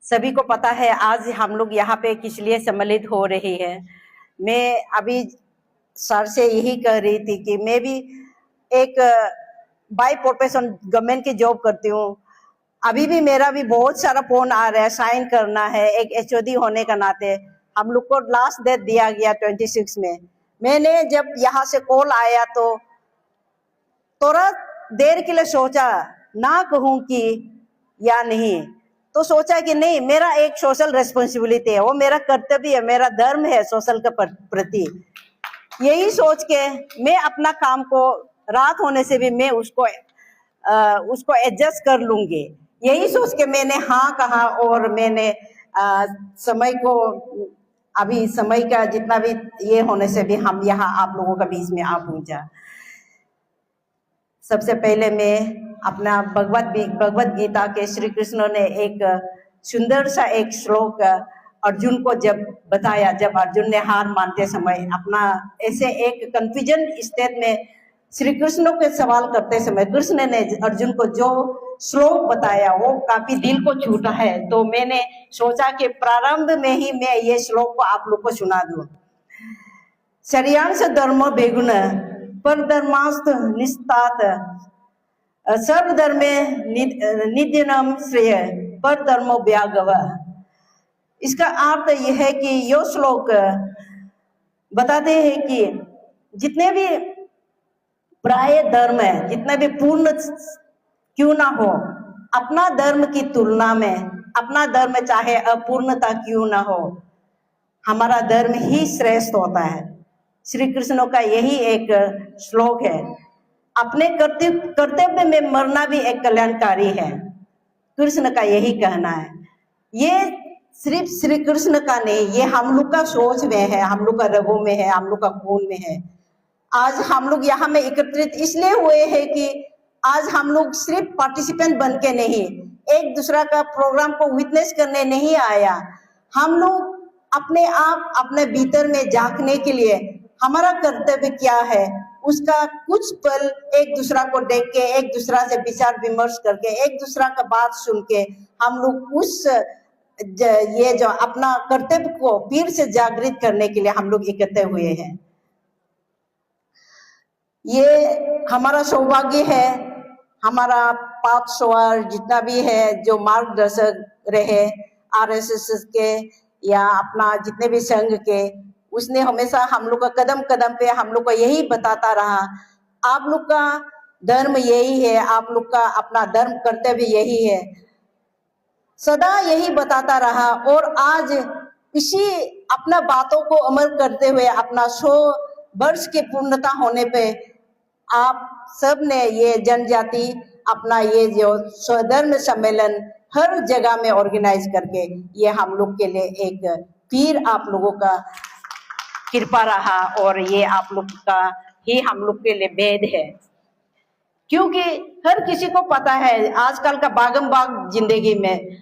सभी को पता है आज हम लोग यहाँ पे किस लिए सम्मिलित हो रही है। मैं अभी सर से यही कह रही थी कि मैं भी एक बाय प्रोफेशन गवर्नमेंट की जॉब करती हूँ। अभी भी मेरा भी बहुत सारा फोन आ रहा है, साइन करना है। एक एचओडी होने का नाते हम लोग को लास्ट डेट दिया गया 26 में। मैंने जब यहाँ से कॉल आया तो थोड़ा देर के लिए सोचा ना कहूँ कि या नहीं, तो सोचा कि नहीं, मेरा एक सोशल रेस्पॉन्सिबिलिटी है, वो मेरा कर्तव्य है, मेरा धर्म है सोशल के प्रति। यही सोच के मैं अपना काम को रात होने से भी मैं उसको एडजस्ट कर लूंगी। यही सोच के मैंने हाँ कहा और मैंने समय को अभी समय का जितना भी ये होने से भी हम यहाँ आप लोगों के बीच में आ पहुंचा। सबसे पहले मैं अपना भगवत गीता के श्री कृष्ण ने एक सुंदर सा एक श्लोक अर्जुन को जब बताया, जब अर्जुन ने हार मानते समय अपना ऐसे एक कंफ्यूजन स्टेट में श्री कृष्ण के सवाल करते समय कृष्ण ने अर्जुन को जो श्लोक बताया वो काफी दिल को छूटा है। तो मैंने सोचा कि प्रारंभ में ही मैं ये श्लोक को आप लोग को सुना दूं। शरीयांश धर्म बेगुण पर धर्मास्त निस्तात सर्वधर्मे नित्यनम श्रेय पर धर्मो व्यागव। इसका अर्थ यह है कि यो श्लोक बताते हैं कि जितने भी प्राय धर्म है, जितने भी पूर्ण क्यों ना हो, अपना धर्म की तुलना में अपना धर्म चाहे अपूर्णता क्यों ना हो, हमारा धर्म ही श्रेष्ठ होता है। श्री कृष्ण का यही एक श्लोक है। अपने कर्तव्य में मरना भी एक कल्याणकारी है, कृष्ण का यही कहना है। ये सिर्फ श्री कृष्ण का नहीं, ये हम लोग का सोच में है, हम लोग का रगों में है, हम लोग का खून में है। आज हम लोग यहाँ में एकत्रित इसलिए हुए हैं कि आज हम लोग सिर्फ पार्टिसिपेंट बन के नहीं, एक दूसरा का प्रोग्राम को विटनेस करने नहीं आया। हम लोग अपने आप अपने भीतर में झांकने के लिए हमारा कर्तव्य क्या है उसका कुछ पल एक दूसरा को देख के, एक दूसरा से विचार विमर्श करके, एक दूसरा का बात सुन के हम लोग उस ये जो अपना कर्तव्य को फिर से जागृत करने के लिए हम लोग इकट्ठे हुए हैं। ये हमारा सौभाग्य है, हमारा पाथ सवार जितना भी है जो मार्गदर्शक रहे आरएसएस के या अपना जितने भी संघ के, उसने हमेशा हम लोग का कदम कदम पे हम लोग को यही बताता रहा, आप लोग का धर्म यही है, आप लोग का अपना धर्म कर्तव्य यही है, सदा यही बताता रहा। और आज इसी अपना बातों को अमल करते हुए अपना 100 वर्ष की पूर्णता होने पे आप सब ने ये जनजाति अपना ये जो स्वधर्म सम्मेलन हर जगह में ऑर्गेनाइज करके ये हम लोग के लिए एक फिर आप लोगों का कृपा रहा और ये आप लोग का ही हम लोग के लिए भेद है। क्योंकि हर किसी को पता है आजकल का भागम भाग जिंदगी में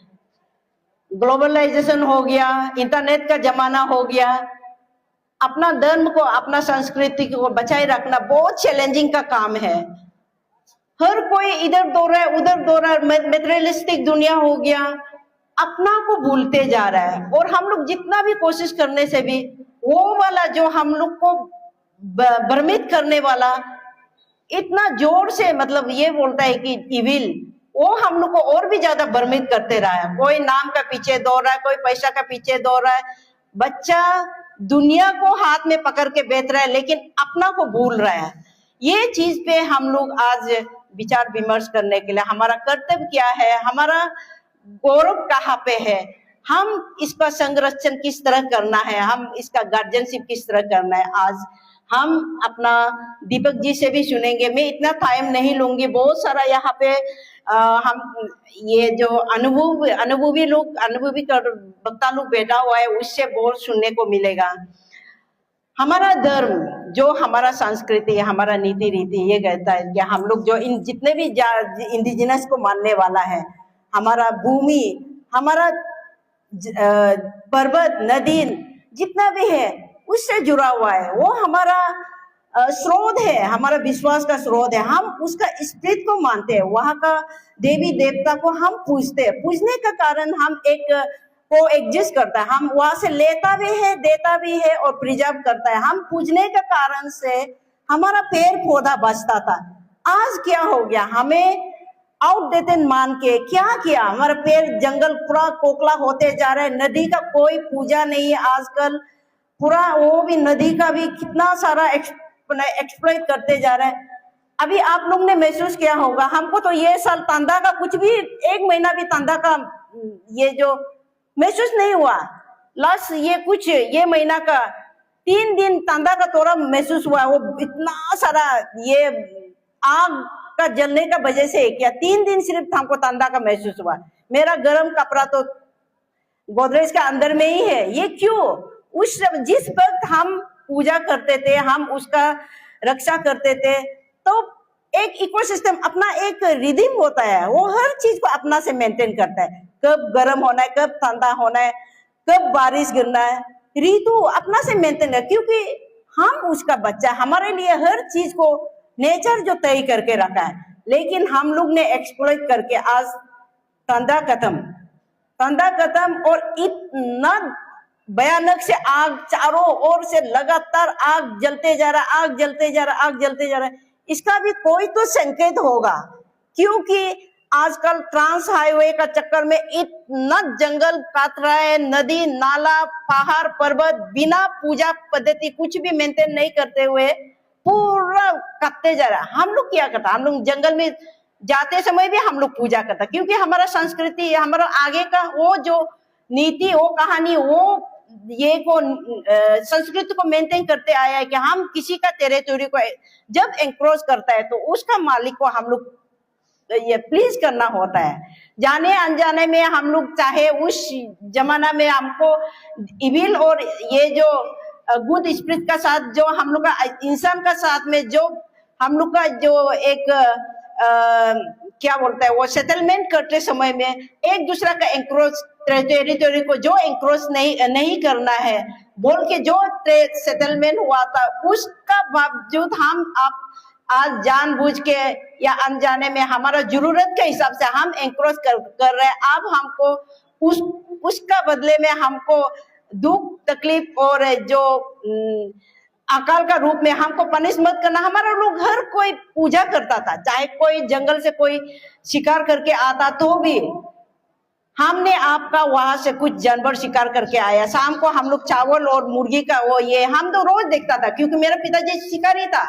ग्लोबलाइजेशन हो गया, इंटरनेट का जमाना हो गया, अपना धर्म को अपना संस्कृति को बचाए रखना बहुत चैलेंजिंग का काम है। हर कोई इधर दौड़ रहा है उधर दौड़ रहा है, मेटेरियलिस्टिक दुनिया हो गया, अपना को भूलते जा रहा है। और हम लोग जितना भी कोशिश करने से भी वो वाला जो हम लोग को भ्रमित करने वाला इतना जोर से मतलब ये बोलता है कि इविल, वो हम लोग को और भी ज्यादा भ्रमित करते रहा है। कोई नाम का पीछे दौड़ रहा है, कोई पैसा का पीछे दौड़ रहा है, बच्चा दुनिया को हाथ में पकड़ के बेच रहा है लेकिन अपना को भूल रहा है। ये चीज पे हम लोग आज विचार विमर्श करने के लिए हमारा कर्तव्य क्या है, हमारा गौरव कहाँ पे है, हम इसका संरक्षण किस तरह करना है, हम इसका गार्जियनशिप किस तरह करना है, आज हम अपना दीपक जी से भी सुनेंगे। मैं इतना टाइम नहीं लूंगी, बहुत सारा यहाँ पे हम ये जो अनुभवी वक्ता लोग बैठा हुआ है उससे बहुत सुनने को मिलेगा। हमारा धर्म जो हमारा संस्कृति है, हमारा नीति रीति ये कहता है कि हम लोग जो इन जितने भी इंडिजिनस को मानने वाला है, हमारा भूमि, हमारा पर्वत नदी जितना भी है उससे जुड़ा हुआ है, वो हमारा स्रोत है, हमारा विश्वास का स्रोत है। हम उसका स्पिरिट को मानते हैं, वहां का देवी देवता को हम पूजते हैं। पूजने का कारण हम एक को एग्जिस्ट करता है, हम वहां से लेता भी है, देता भी है और प्रिजर्व करता है। हम पूजने के कारण से हमारा पेड़ पौधा बचता था। आज क्या हो गया, हमें आउटडेटेड मान के क्या किया, हमारा पेड़ जंगल पूरा खोखला होते जा रहा है। नदी का कोई पूजा नहीं है आजकल, पूरा वो भी नदी का भी कितना सारा एक्सप्लॉइट करते जा रहे हैं। अभी आप लोग ने महसूस किया होगा, हमको तो ये साल तंदा का कुछ भी 1 महीना भी तंदा का ये जो महसूस नहीं हुआ। लास्ट ये महीना का 3 दिन तंदा का थोड़ा महसूस हुआ। वो इतना सारा ये आग का जलने का वजह से क्या 3 दिन सिर्फ हमको तंदा का महसूस हुआ। मेरा गर्म कपड़ा तो गोदरेज का अंदर में ही है। ये क्यों? जिस वक्त हम पूजा करते थे, हम उसका रक्षा करते थे, तो एक इकोसिस्टम अपना एक रिदम होता है, वो हर चीज को अपना से मेंटेन करता है। कब गर्म होना है, कब ठंडा होना है, कब बारिश गिरना है, ऋतु अपना से मेंटेन है, क्योंकि हम उसका बच्चा। हमारे लिए हर चीज को नेचर जो तय करके रखा है, लेकिन हम लोग ने एक्सप्लॉइट करके आज ठंडा खत्म और इतना भयानक से आग चारों ओर से लगातार आग जलते जा रहा है। इसका भी कोई तो संकेत होगा, क्योंकि आजकल ट्रांस हाईवे का चक्कर में इतना जंगल काट रहा है, नदी नाला पहाड़ पर्वत बिना पूजा पद्धति कुछ भी मेंटेन नहीं करते हुए पूरा काटते जा रहा है। हम लोग क्या करता, हम लोग जंगल में जाते समय भी हम लोग पूजा करता, क्योंकि हमारा संस्कृति, हमारा आगे का वो जो नीति, वो कहानी, वो ये को संस्कृति को मेंटेन करते आया है कि हम किसी का टेरिटरी को जब एंक्रोच करता है तो उसका मालिक को हम लोग ये प्लीज करना होता है। जाने अनजाने में हम लोग, चाहे उस जमाना में हमको इविल और ये जो गुड स्पिरिट का साथ जो हम लोग का इंसान का साथ में जो हम लोग का जो एक क्या बोलता है वो सेटलमेंट करते समय में एक दूसरा का एंक्रोच टेरिटरी को जो एंक्रोच नहीं करना है बोल के जो सेटलमेंट हुआ था, उसका बावजूद हम आप आज जानबूझ के या अनजाने में हमारा जरूरत के हिसाब से हम एंक्रोच कर रहे हैं। अब हमको उसका बदले में हमको दुख तकलीफ और जो अकाल का रूप में हमको पनिश मत करना। हमारा लोग हर कोई पूजा करता था, चाहे कोई जंगल से कोई शिकार करके आता तो भी हमने आपका वहां से कुछ जानवर शिकार करके आया, शाम को हम लोग चावल और मुर्गी का वो ये हम तो रोज देखता था, क्योंकि मेरा पिताजी शिकारी था,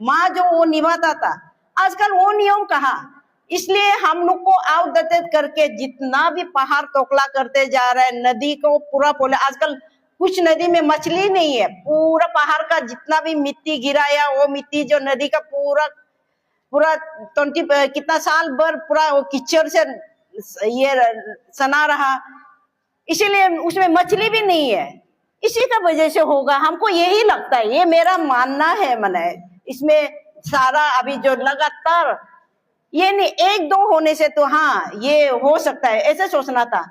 माँ जो वो निभाता था। आजकल वो नियम कहाँ, इसलिए हम लोग को आउटडेटेड करके जितना भी पहाड़ तोकला करते जा रहे हैं, नदी को पूरा पोले। आजकल कुछ नदी में मछली नहीं है, पूरा पहाड़ का जितना भी मिट्टी गिराया, वो मिट्टी जो नदी का पूरा 20 कितना साल भर पूरा वो कीचड़ से ये सना रहा, इसीलिए उसमें मछली भी नहीं है। इसी का वजह से होगा, हमको यही लगता है, ये मेरा मानना है। मने इसमें सारा अभी जो लगातार ये नहीं 1-2 होने से तो हाँ ये हो सकता है, ऐसे सोचना था।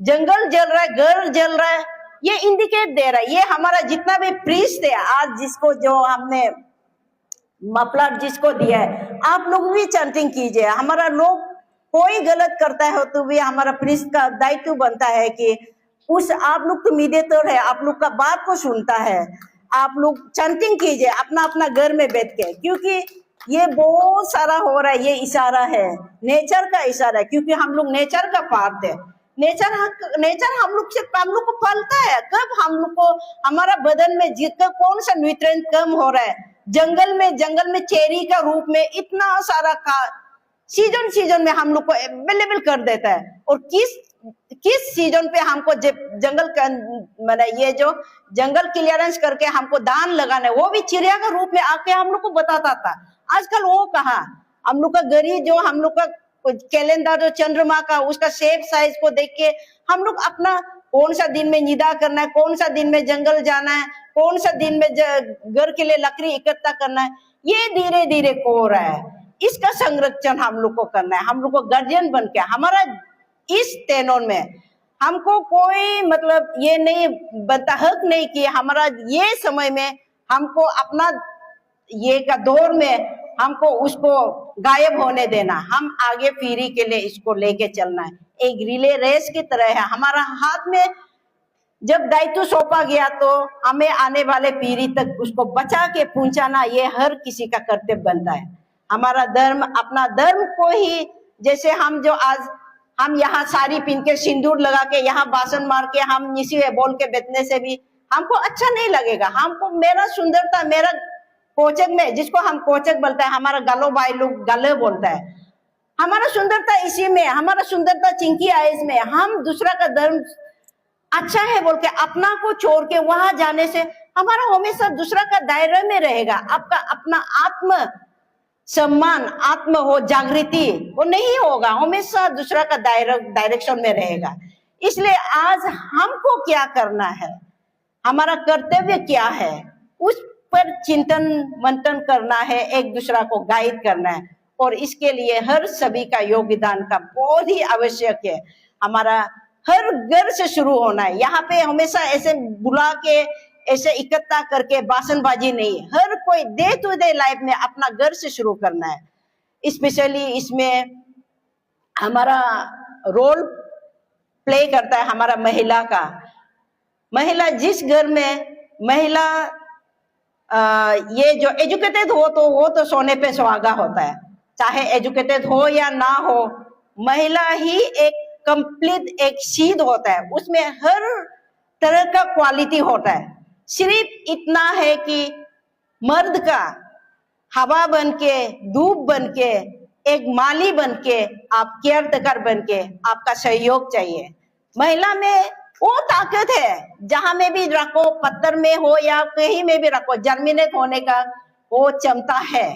जंगल जल रहा है, घर जल रहा है, ये इंडिकेट दे रहा है। ये हमारा जितना भी प्रीस्ट है आज, जिसको जो हमने मफलर जिसको दिया है, आप लोग भी चैंटिंग कीजिए। हमारा लोग कोई गलत करता है तो भी हमारा प्रीस्ट का दायित्व बनता है कि उस आप लोग तो मीडिएटर है, आप लोग का बात को सुनता है, आप लोग चैंटिंग कीजिए अपना अपना घर में बैठ के, क्योंकि ये बहुत सारा हो रहा है। ये इशारा है, नेचर का इशारा है, क्योंकि हम लोग नेचर का पार्ट है। नेचर हम लोग को पालता है। कब हम लोग को हमारा बदन में जितना कौन सा न्यूट्रिएंट कम हो रहा है, जंगल में चेरी का रूप में इतना सारा का सीजन में हम लोग को अवेलेबल कर देता है। और किस सीजन पे हमको जंगल का मैंने ये जो जंगल क्लियरेंस करके हमको दान लगाना है, वो भी चिड़िया का रूप में आके हम लोग को बताता था। आजकल वो कहा, हम लोग का गरी जो हम लोग का कैलेंडर जो चंद्रमा का उसका शेप साइज को देख के हम लोग अपना कौन सा दिन में निदा करना है, कौन सा दिन में जंगल जाना है, कौन सा दिन में घर के लिए लकड़ी इकट्ठा करना है, ये धीरे धीरे हो रहा है। इसका संरक्षण हम लोग को करना है। हम लोग को गार्जियन बन के हमारा इस तेनों में हमको कोई मतलब ये नहीं बनता, हक नहीं कि हमारा ये समय में हमको अपना ये का दौर में हमको उसको गायब होने देना, हम आगे पीढ़ी के लिए इसको लेके चलना है। एक रिले रेस की तरह है, हमारा हाथ में जब दायित्व सौंपा गया तो हमें आने वाले पीढ़ी तक उसको बचा के पहुंचाना ये हर किसी का कर्तव्य बनता है। हमारा धर्म, अपना धर्म को ही, जैसे हम जो आज हम यहाँ साड़ी पहन के सिंदूर लगा के यहाँ भाषण मार के हम निशी बोल के बैठने से भी हमको अच्छा नहीं लगेगा। हमको मेरा सुंदरता, मेरा कोचक में, जिसको हम कोचक बोलते हैं, हमारा गलो भाई लोग गले बोलता है, हमारा सुंदरता इसी में, हमारा सुंदरता चिंकी आइज में। हम दूसरा का धर्म अच्छा है बोल के अपना को छोड़ के वहां जाने से हमारा हमेशा दूसरा का दायरे में रहेगा। आपका अपना आत्म सम्मान, आत्म हो जागृति वो नहीं होगा, हमेशा दूसरा का डायरेक्शन में रहेगा। इसलिए आज हमको क्या करना है, हमारा कर्तव्य क्या है, उस पर चिंतन मंथन करना है, एक दूसरा को गाइड करना है। और इसके लिए हर सभी का योगदान का बहुत ही आवश्यक है। हमारा हर घर से शुरू होना है। यहाँ पे हमेशा ऐसे बुला के ऐसे इकट्ठा करके भाषणबाजी नहीं, हर कोई डे टू डे लाइफ में अपना घर से शुरू करना है। स्पेशली इसमें हमारा रोल प्ले करता है हमारा महिला का। महिला जिस घर में महिला ये जो एजुकेटेड हो तो वो तो सोने पे सुहागा होता है, चाहे एजुकेटेड हो या ना हो, महिला ही एक कंप्लीट एक सीध होता है, उसमें हर तरह का क्वालिटी होता है। सिर्फ इतना है कि मर्द का हवा बन के, धूप बन के, एक माली बन के, आप केयर टेकर बन के आपका सहयोग चाहिए। महिला में वो ताकत है, जहां में भी रखो, पत्थर में हो या कहीं में भी रखो, जर्मिनेट होने का वो क्षमता है।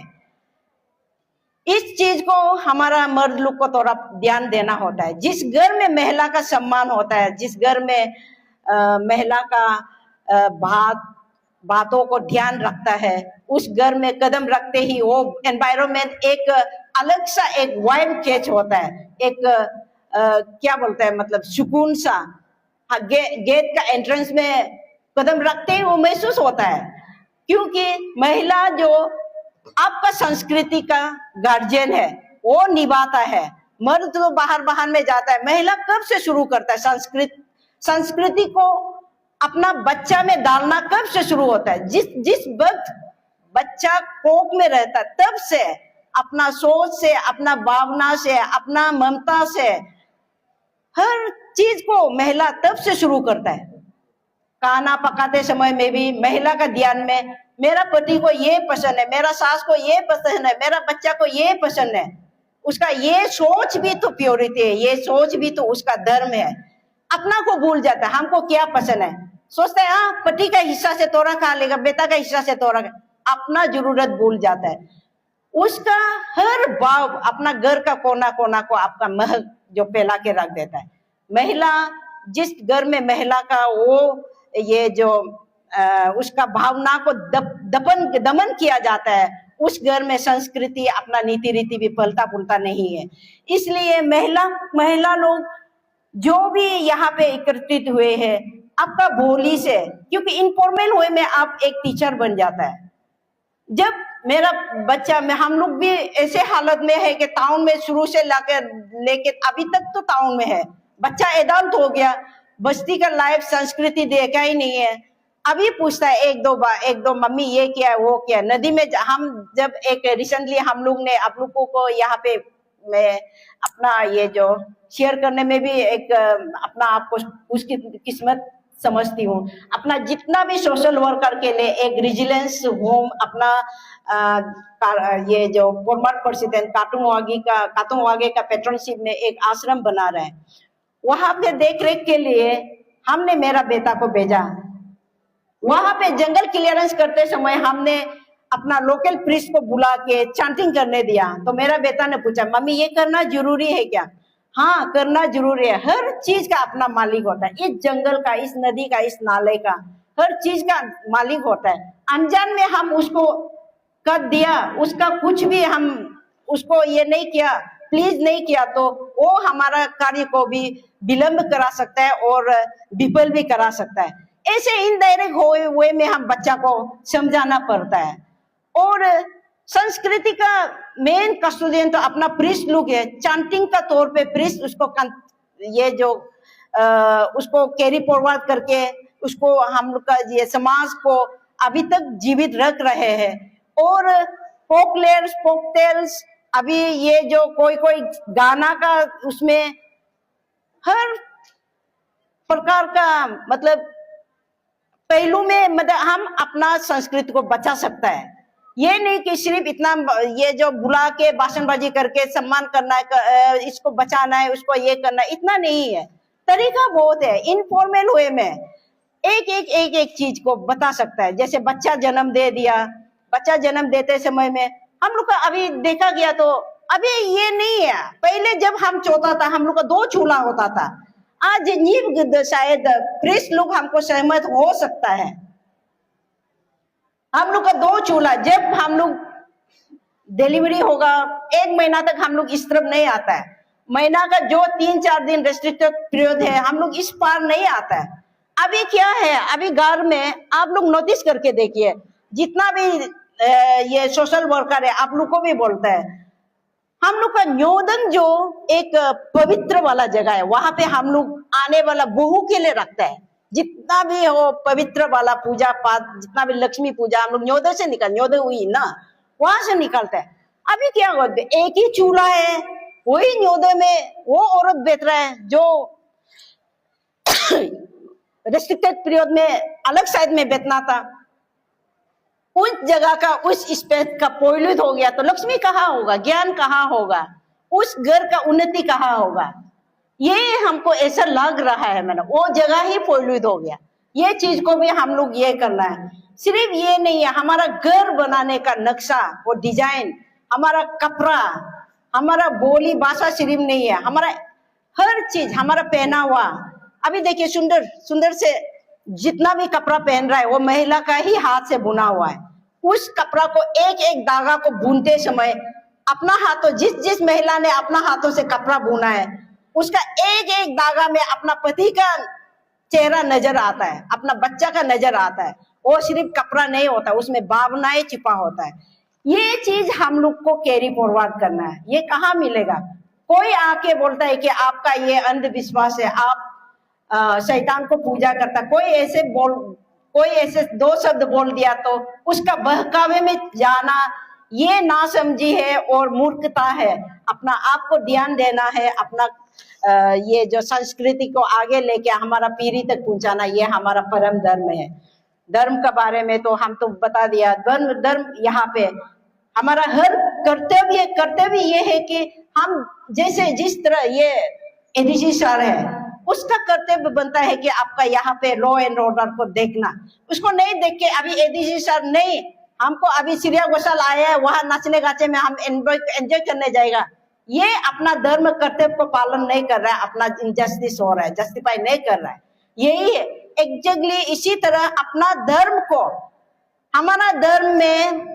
इस चीज को हमारा मर्द लोग को थोड़ा ध्यान देना होता है। जिस घर में महिला का सम्मान होता है, जिस घर में महिला का बातों को ध्यान रखता है, उस घर में कदम रखते ही वो एनवायरनमेंट एक अलग सा एक वाइब कैच होता है, एक क्या बोलते हैं, मतलब सुकून सा। गेट का एंट्रेंस में कदम रखते ही वो महसूस होता है, क्योंकि महिला जो आपका संस्कृति का गार्जियन है वो निभाता है। मर्द तो बाहर बाहर में जाता है, महिला कब से शुरू करता है संस्कृति को अपना बच्चा में डालना कब से शुरू होता है? जिस वक्त बच्चा कोख में रहता है तब से, अपना सोच से, अपना भावना से, अपना ममता से, हर चीज को महिला तब से शुरू करता है। खाना पकाते समय में भी महिला का ध्यान में, मेरा पति को ये पसंद है, मेरा सास को ये पसंद है, मेरा बच्चा को ये पसंद है, उसका ये सोच भी तो प्योरिटी है, ये सोच भी तो उसका धर्म है। अपना को भूल जाता है, हमको क्या पसंद है, सोचता है हाँ पति का हिस्सा से तोड़ा खा लेगा, बेटा का हिस्सा से तोड़ा, अपना जरूरत भूल जाता है। उसका हर भाव अपना घर का कोना कोना को आपका महल जो फैला के रख देता है। महिला, जिस घर में महिला का वो ये जो उसका भावना को दमन किया जाता है, उस घर में संस्कृति, अपना नीति रीति भी पलता पुलता नहीं है। इसलिए महिला लोग जो भी यहाँ पे एकत्रित हुए हैं, आपका बोली से, क्योंकि इनफॉर्मल वे में आप एक टीचर बन जाता है। जब मेरा बच्चा में, हम लोग भी ऐसे हालत में है कि टाउन में शुरू से लेके अभी तक तो टाउन में है, बच्चा एडल्ट हो गया, बस्ती का लाइफ संस्कृति देखा ही नहीं है। अभी पूछता है एक दो मम्मी ये क्या है वो क्या है। नदी में हम जब एक रिसेंटली हम लोग ने आप लोगों को यहाँ पे मैं अपना ये जो शेयर करने में भी एक अपना आपको उसकी किस्मत समझती हूँ। अपना जितना भी सोशल वर्कर के लिए एक रेजिलेंस होम, अपना ये जो फॉर्मर प्रेसिडेंट कातुंगवागे का पेट्रोनशिप में एक आश्रम बना रहे हैं, वहां पे देख रेख के लिए हमने मेरा बेटा को भेजा। वहां पे जंगल क्लियरेंस करते समय हमने अपना लोकल प्रीस्ट को बुला के चांटिंग करने दिया। तो मेरा बेटा ने पूछा मम्मी ये करना जरूरी है क्या? हाँ करना जरूरी है। हर चीज का अपना मालिक होता है, इस जंगल का, इस नदी का, इस नाले का, हर चीज का मालिक होता है। अनजान में हम उसको कर दिया, उसका कुछ भी हम उसको ये नहीं किया, प्लीज नहीं किया, तो वो हमारा कार्य को भी विलंब करा सकता है और विफल भी करा सकता है। ऐसे इनडायरेक्ट वे में हम बच्चा को समझाना पड़ता है। और संस्कृति का मेन कस्टोडियन तो अपना प्रीस्ट लोग है। चांटिंग का तौर पे प्रीस्ट उसको ये जो उसको कैरी फॉरवर्ड करके उसको हम लोग का ये समाज को अभी तक जीवित रख रहे हैं। और फोकलेयर्स फोकटेल्स अभी ये जो कोई गाना का उसमें हर प्रकार का मतलब पहलू में मतलब हम अपना संस्कृति को बचा सकता है। ये नहीं कि सिर्फ इतना ये जो बुला के भाषणबाजी करके सम्मान करना है, इसको बचाना है, उसको ये करना है, इतना नहीं है। तरीका बहुत है। इनफॉर्मल वे में एक चीज को बता सकता है। जैसे बच्चा जन्म दे दिया, बच्चा जन्म देते समय में हम लोग का अभी देखा गया तो अभी ये नहीं है। पहले जब हम चौथा था हम लोग का 2 चूल्हा होता था। आज शायद प्रीस्ट लोग हमको सहमत हो सकता है। हम लोग का 2 चूल्हा, जब हम लोग डिलीवरी होगा 1 महीना तक हम लोग इस तरफ नहीं आता है। महीना का जो 3-4 दिन रेस्ट्रिक्टेड पीरियड है हम लोग इस पार नहीं आता है। अभी क्या है, अभी घर में आप लोग नोटिस करके देखिए, जितना भी ये सोशल वर्कर है आप लोग को भी बोलता है, हम लोग का न्योदन जो एक पवित्र वाला जगह है वहां पे हम लोग आने वाला बहू के लिए रखता है। जितना भी हो पवित्र वाला पूजा पाठ, जितना भी लक्ष्मी पूजा हम लोग न्योदय हुई ना वहां से निकलता है। अभी क्या होता है, एक ही चूल्हा है, वही न्योदय में वो औरत बैठ रहा है जो रेस्ट्रिक्टेड पीरियड में अलग साइड में बैठना था। उस जगह का उस स्पेस का पॉल्यूट हो गया तो लक्ष्मी कहाँ होगा, ज्ञान कहाँ होगा, उस घर का उन्नति कहाँ होगा। ये हमको ऐसा लग रहा है, मैंने वो जगह ही पॉल्यूट हो गया। ये चीज को भी हम लोग ये करना है। सिर्फ ये नहीं है, हमारा घर बनाने का नक्शा, वो डिजाइन, हमारा कपड़ा, हमारा बोली भाषा सिर्फ नहीं है, हमारा हर चीज, हमारा पहनावा। अभी देखिए सुंदर से जितना भी कपड़ा पहन रहा है वो महिला का ही हाथ से बुना हुआ है। उस कपड़ा को एक धागा को बुनते समय अपना हाथों, जिस महिला ने अपना हाथों से कपड़ा बुना है उसका एक धागा में अपना पति का चेहरा नजर आता है, अपना बच्चा का नजर आता है। वो सिर्फ कपड़ा नहीं होता, उसमें भावनाएं छिपा होता है। ये चीज हम लोग को कैरी फॉरवर्ड करना है। ये कहाँ मिलेगा? कोई आके बोलता है कि आपका ये अंधविश्वास है, आप शैतान को पूजा करता, कोई ऐसे 2 शब्द बोल दिया तो उसका बहकावे में जाना ये नासमझी है और मूर्खता है। अपना आप को ध्यान देना है, अपना ये जो संस्कृति को आगे लेके हमारा पीढ़ी तक पहुंचाना, ये हमारा परम धर्म है। धर्म के बारे में तो हम तो बता दिया। धर्म यहाँ पे हमारा हर कर्तव्य ये है कि हम जैसे जिस तरह ये एडीसी सर है उसका कर्तव्य बनता है कि आपका यहाँ पे लॉ एंड ऑर्डर को देखना। उसको नहीं देख के अभी एडीसी सर नहीं, हमको अभी श्रेया घोषाल आया है वहां नाचने गाचे में हम एंजॉय करने जाएगा, ये अपना धर्म कर्तव्य को पालन नहीं कर रहा है, अपना इनजस्टिस हो रहा है, जस्टिफाई नहीं कर रहा है। यही है एग्जैक्टली। इसी तरह अपना धर्म को, हमारा धर्म में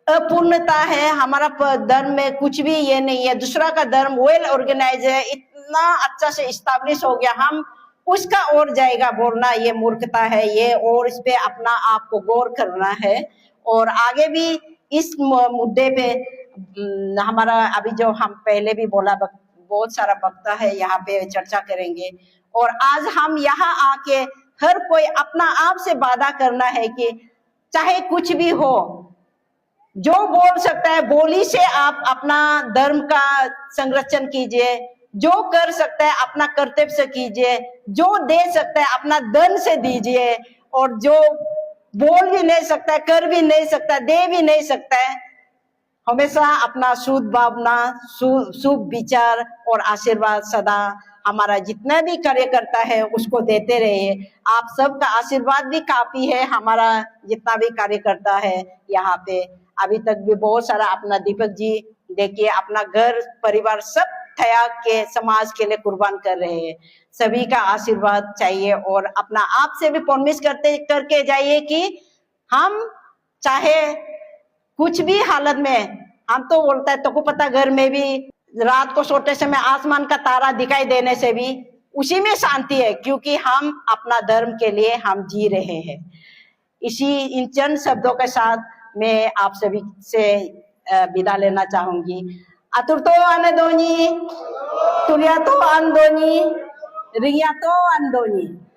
अपूर्णता है, हमारा धर्म में कुछ भी ये नहीं है, दूसरा का धर्म वेल ऑर्गेनाइज है, इतना अच्छा से इस्टेब्लिश हो गया, हम उसका और जाएगा बोलना ये मूर्खता है ये, और इस पे अपना आप को गौर करना है। और आगे भी इस मुद्दे पे हमारा अभी जो हम पहले भी बोला बहुत सारा वक्ता है, यहाँ पे चर्चा करेंगे। और आज हम यहाँ आके हर कोई अपना आप से वादा करना है कि चाहे कुछ भी हो, जो बोल सकता है बोली से आप अपना धर्म का संरक्षण कीजिए, जो कर सकता है अपना कर्तव्य से कीजिए, जो दे सकता है अपना धन से दीजिए, और जो बोल भी नहीं सकता है, कर भी नहीं सकता, दे भी नहीं सकता है, हमेशा अपना शुद्ध भावना, शुभ विचार और आशीर्वाद सदा हमारा जितना भी कार्यकर्ता है उसको देते रहिए। आप सबका आशीर्वाद भी काफी है, हमारा जितना भी कार्यकर्ता है यहाँ पे अभी तक भी बहुत सारा, अपना दीपक जी देखिए अपना घर परिवार सब त्याग के समाज के लिए कुर्बान कर रहे हैं। सभी का आशीर्वाद चाहिए और अपना आप से भी प्रॉमिस करके जाइए कि हम चाहे कुछ भी हालत में, हम तो बोलता है तो पता घर में भी रात को सोते समय आसमान का तारा दिखाई देने से भी उसी में शांति है, क्योंकि हम अपना धर्म के लिए हम जी रहे हैं। इन चंद शब्दों के साथ मैं आप सभी से विदा लेना चाहूंगी। Aturto anadoni, tuliato andoni, riyato andoni.